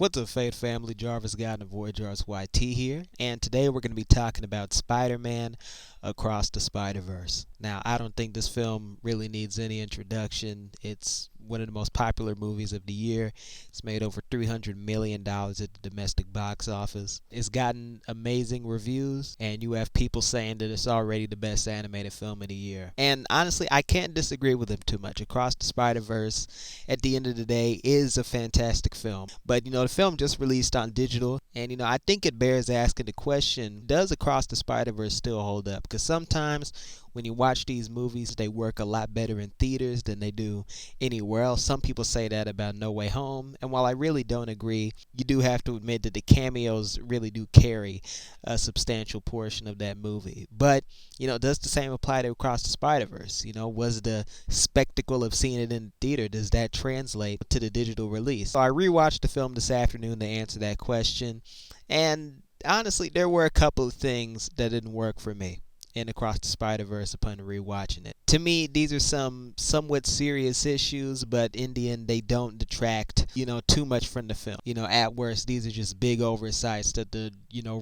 What's up, Fade family? Jarvis God and Voyagers YT here, and today we're going to be talking about Spider-Man Across the Spider-Verse. Now, I don't think this film really needs any introduction. It's one of the most popular movies of the year. It's made over $300 million at the domestic box office. It's gotten amazing reviews, and you have people saying that it's already the best animated film of the year. And honestly, I can't disagree with them too much. Across the Spider-Verse, at the end of the day, is a fantastic film. But, the film just released on digital, and, I think it bears asking the question, does Across the Spider-Verse still hold up? Because sometimes when you watch these movies, they work a lot better in theaters than they do anywhere else. Some people say that about No Way Home, and while I really don't agree, you do have to admit that the cameos really do carry a substantial portion of that movie. But, does the same apply to Across the Spider-Verse? Was the spectacle of seeing it in the theater, does that translate to the digital release? So I rewatched the film this afternoon to answer that question, and honestly, there were a couple of things that didn't work for me in Across the Spider-Verse upon rewatching it. To me, these are some somewhat serious issues, but in the end, they don't detract, too much from the film. At worst, these are just big oversights that the,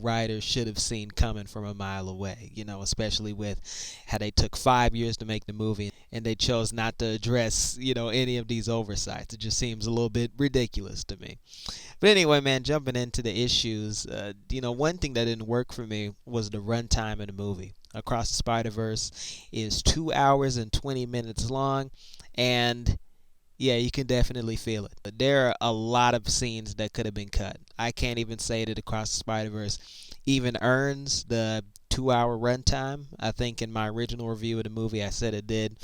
writers should have seen coming from a mile away, especially with how they took 5 years to make the movie and they chose not to address, any of these oversights. It just seems a little bit ridiculous to me. But anyway, man, jumping into the issues, one thing that didn't work for me was the runtime of the movie. Across the Spider-Verse is 2 hours and 20 minutes long, and yeah, you can definitely feel it. But there are a lot of scenes that could have been cut. I can't even say that Across the Spider-Verse even earns the 2-hour runtime. I think in my original review of the movie I said it did.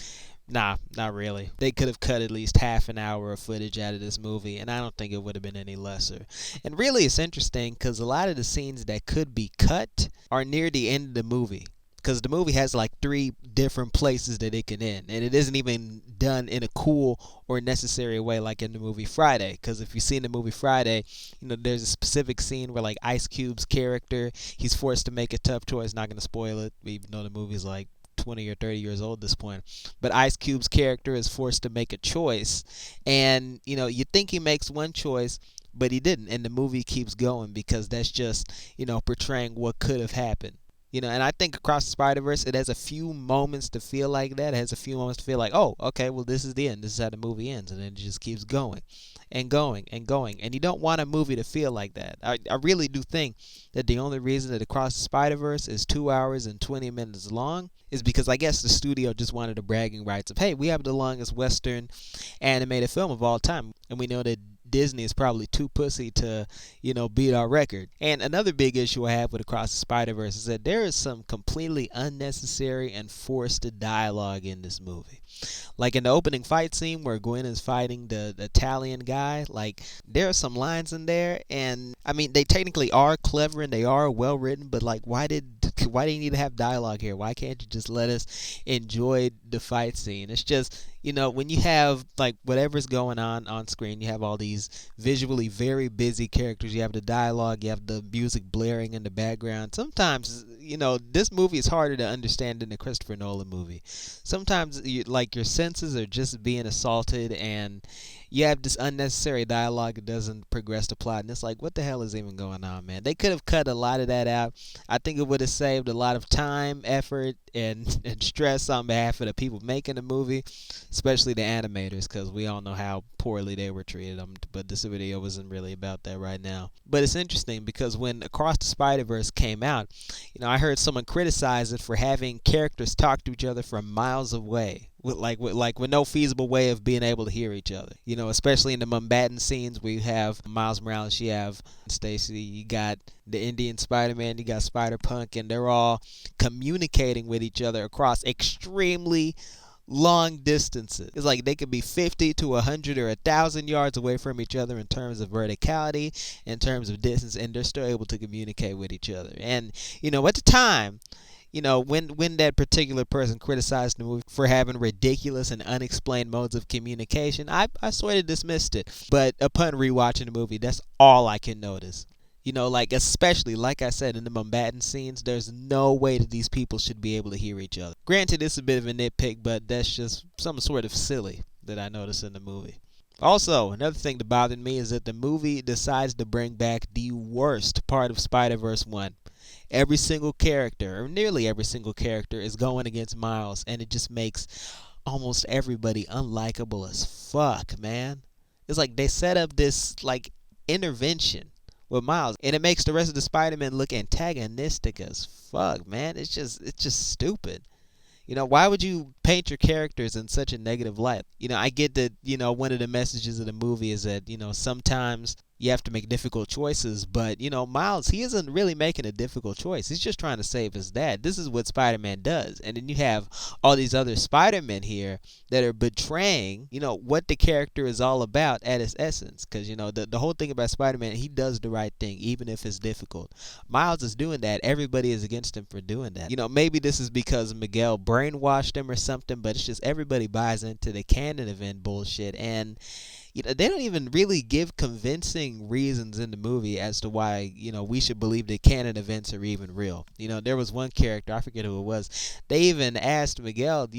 Nah, not really. They could have cut at least half an hour of footage out of this movie, and I don't think it would have been any lesser. And really, it's interesting because a lot of the scenes that could be cut are near the end of the movie. Because the movie has like 3 different places that it can end, and it isn't even done in a cool or necessary way like in the movie Friday. Because if you've seen the movie Friday, there's a specific scene where like Ice Cube's character, he's forced to make a tough choice. Not gonna spoil it, even though the movie's like 20 or 30 years old at this point. But Ice Cube's character is forced to make a choice, and you think he makes one choice, but he didn't, and the movie keeps going because that's just portraying what could have happened. And I think Across the Spider-Verse, it has a few moments to feel like that. It has a few moments to feel like, oh, okay, well, this is the end. This is how the movie ends. And then it just keeps going and going and going. And you don't want a movie to feel like that. I really do think that the only reason that Across the Spider-Verse is 2 hours and 20 minutes long is because I guess the studio just wanted the bragging rights of, hey, we have the longest Western animated film of all time. And we know that Disney is probably too pussy to, beat our record. And another big issue I have with Across the Spider-Verse is that there is some completely unnecessary and forced dialogue in this movie. Like in the opening fight scene where Gwen is fighting the Italian guy, like there are some lines in there, and I mean they technically are clever and they are well written, but like why do you need to have dialogue here? Why can't you just let us enjoy the fight scene? It's just when you have like whatever's going on screen, you have all these visually very busy characters, you have the dialogue, you have the music blaring in the background. Sometimes this movie is harder to understand than the Christopher Nolan movie. Sometimes your senses are just being assaulted, and you have this unnecessary dialogue that doesn't progress the plot, and it's like, what the hell is even going on, man? They could have cut a lot of that out. I think it would have saved a lot of time, effort, and stress on behalf of the people making the movie, especially the animators, because we all know how poorly they were treated. But this video isn't really about that right now. But it's interesting because when Across the Spider-Verse came out, I heard someone criticize it for having characters talk to each other from miles away, with no feasible way of being able to hear each other. Especially in the Mumbattan scenes where you have Miles Morales, you have Stacy, you got the Indian Spider-Man, you got Spider-Punk, and they're all communicating with each other across extremely long distances. It's like they could be 50 to 100 or 1,000 yards away from each other in terms of verticality, in terms of distance, and they're still able to communicate with each other. And at the time, when that particular person criticized the movie for having ridiculous and unexplained modes of communication, I sort of dismissed it. But upon rewatching the movie, that's all I can notice. Especially, like I said, in the Mumbattan scenes, there's no way that these people should be able to hear each other. Granted, it's a bit of a nitpick, but that's just some sort of silly that I noticed in the movie. Also, another thing that bothered me is that the movie decides to bring back the worst part of Spider Verse 1. Every single character, or nearly every single character, is going against Miles, and it just makes almost everybody unlikable as fuck, man. It's like they set up this like intervention with Miles, and it makes the rest of the Spider-Man look antagonistic as fuck, man. It's just stupid. Why would you paint your characters in such a negative light? I get that, one of the messages of the movie is that, sometimes you have to make difficult choices, but, Miles, he isn't really making a difficult choice. He's just trying to save his dad. This is what Spider Man does. And then you have all these other Spider Men here that are betraying, what the character is all about at its essence. Because, the whole thing about Spider Man, he does the right thing, even if it's difficult. Miles is doing that. Everybody is against him for doing that. Maybe this is because Miguel brainwashed him or something, but it's just everybody buys into the canon event bullshit. And they don't even really give convincing reasons in the movie as to why, we should believe that canon events are even real. There was one character, I forget who it was, they even asked Miguel,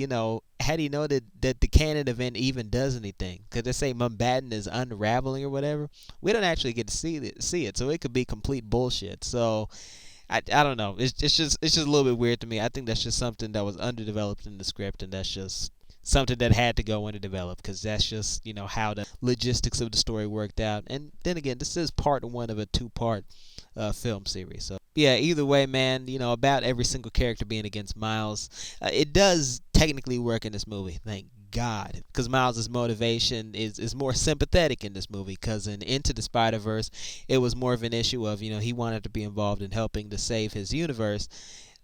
how do you know that the canon event even does anything? Because they say Mumbattan is unraveling or whatever. We don't actually get to see it, so it could be complete bullshit. So I don't know. It's just a little bit weird to me. I think that's just something that was underdeveloped in the script, and that's just something that had to go underdeveloped because that's just how the logistics of the story worked out. And then again, this is part one of a two-part film series. So yeah, either way, man, about every single character being against Miles, it does technically work in this movie. Thank God, because Miles' motivation is more sympathetic in this movie. Because in Into the Spider-Verse, it was more of an issue of he wanted to be involved in helping to save his universe.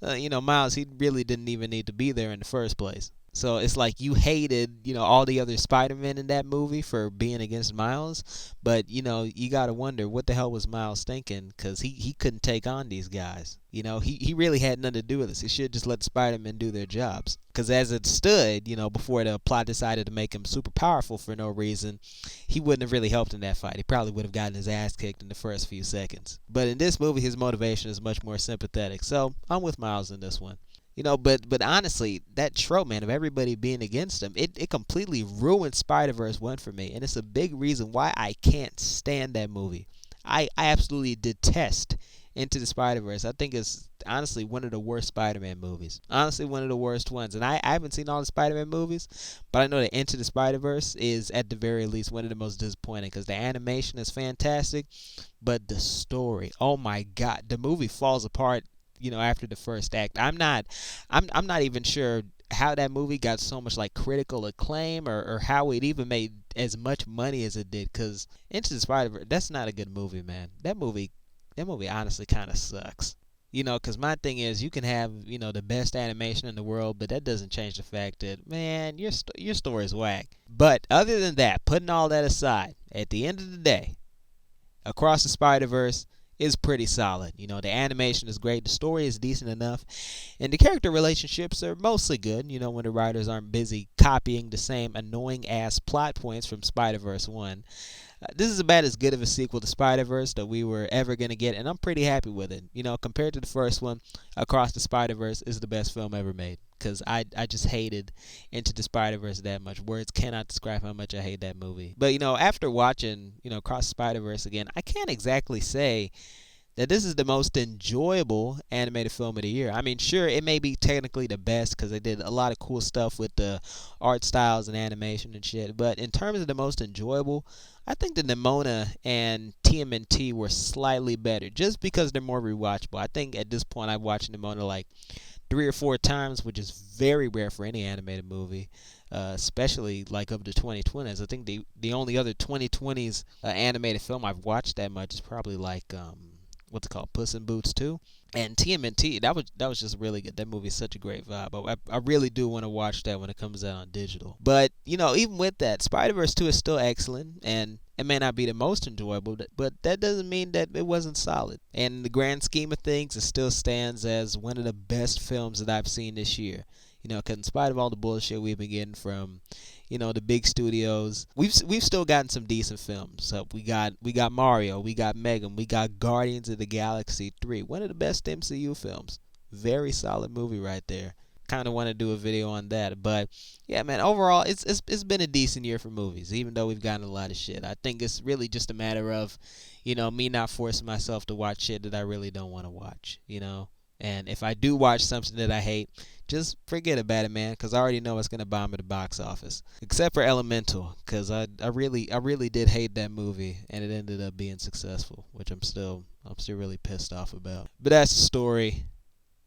Miles, he really didn't even need to be there in the first place. So it's like you hated, all the other Spider-Men in that movie for being against Miles, but you gotta wonder what the hell was Miles thinking, because he couldn't take on these guys. He really had nothing to do with this. He should just let Spider-Man do their jobs. Because as it stood, before the plot decided to make him super powerful for no reason, he wouldn't have really helped in that fight. He probably would have gotten his ass kicked in the first few seconds. But in this movie, his motivation is much more sympathetic. So I'm with Miles in this one. But honestly, that trope, man, of everybody being against him, it completely ruined Spider-Verse 1 for me. And it's a big reason why I can't stand that movie. I absolutely detest Into the Spider-Verse. I think it's honestly one of the worst Spider-Man movies. Honestly, one of the worst ones. And I haven't seen all the Spider-Man movies, but I know that Into the Spider-Verse is at the very least one of the most disappointing because the animation is fantastic, but the story, oh my God, the movie falls apart after the first act. I'm not even sure how that movie got so much like critical acclaim or how it even made as much money as it did, because Into the Spider-Verse, that's not a good movie, man. That movie honestly kind of sucks. Because my thing is, you can have, the best animation in the world, but that doesn't change the fact that, man, your story is whack. But other than that, putting all that aside, at the end of the day, Across the Spider-Verse is pretty solid. The animation is great, the story is decent enough, and the character relationships are mostly good, when the writers aren't busy copying the same annoying ass plot points from Spider-Verse 1. This is about as good of a sequel to Spider-Verse that we were ever going to get, and I'm pretty happy with it. Compared to the first one, Across the Spider-Verse is the best film ever made. Because I just hated Into the Spider-Verse that much. Words cannot describe how much I hate that movie. But, after watching, Across the Spider-Verse again, I can't exactly say that this is the most enjoyable animated film of the year. I mean, sure, it may be technically the best because they did a lot of cool stuff with the art styles and animation and shit. But in terms of the most enjoyable, I think the Nimona and TMNT were slightly better just because they're more rewatchable. I think at this point I've watched Nimona like 3 or 4 times, which is very rare for any animated movie, especially like of the 2020s. I think the only other 2020s animated film I've watched that much is probably like what's it called, Puss in Boots 2. And TMNT, that was just really good. That movie is such a great vibe. I really do want to watch that when it comes out on digital. But even with that, Spider-Verse 2 is still excellent, and it may not be the most enjoyable, but that doesn't mean that it wasn't solid. And in the grand scheme of things, it still stands as one of the best films that I've seen this year. Because in spite of all the bullshit we've been getting from, the big studios, we've still gotten some decent films. So we got Mario, we got Megan, we got Guardians of the Galaxy 3, one of the best MCU films. Very solid movie right there. kind of want to do a video on that. But yeah, man, overall, it's been a decent year for movies, even though we've gotten a lot of shit. I think it's really just a matter of, me not forcing myself to watch shit that I really don't want to watch. And if I do watch something that I hate, just forget about it, man, because I already know it's gonna bomb at the box office. Except for Elemental, because I really did hate that movie, and it ended up being successful, which I'm still really pissed off about. But that's a story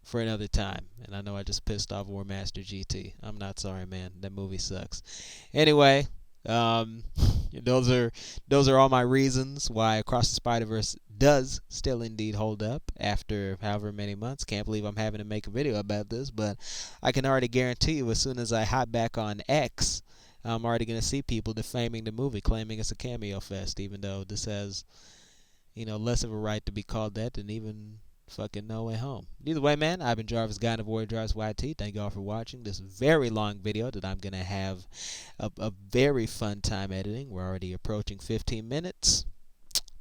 for another time. And I know I just pissed off War Master GT. I'm not sorry, man. That movie sucks. Anyway, um, those are all my reasons why Across the Spider-Verse does still indeed hold up after however many months. Can't believe I'm having to make a video about this, but I can already guarantee you as soon as I hop back on X, I'm already going to see people defaming the movie, claiming it's a cameo fest, even though this has, less of a right to be called that than even fucking No Way Home. Either way, man, I've been Jarvis, guy of Warrior Jarvis YT. Thank you all for watching this very long video that I'm going to have a very fun time editing. We're already approaching 15 minutes.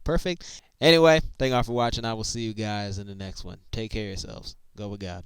Perfect. Anyway, thank you all for watching. I will see you guys in the next one. Take care of yourselves. Go with God.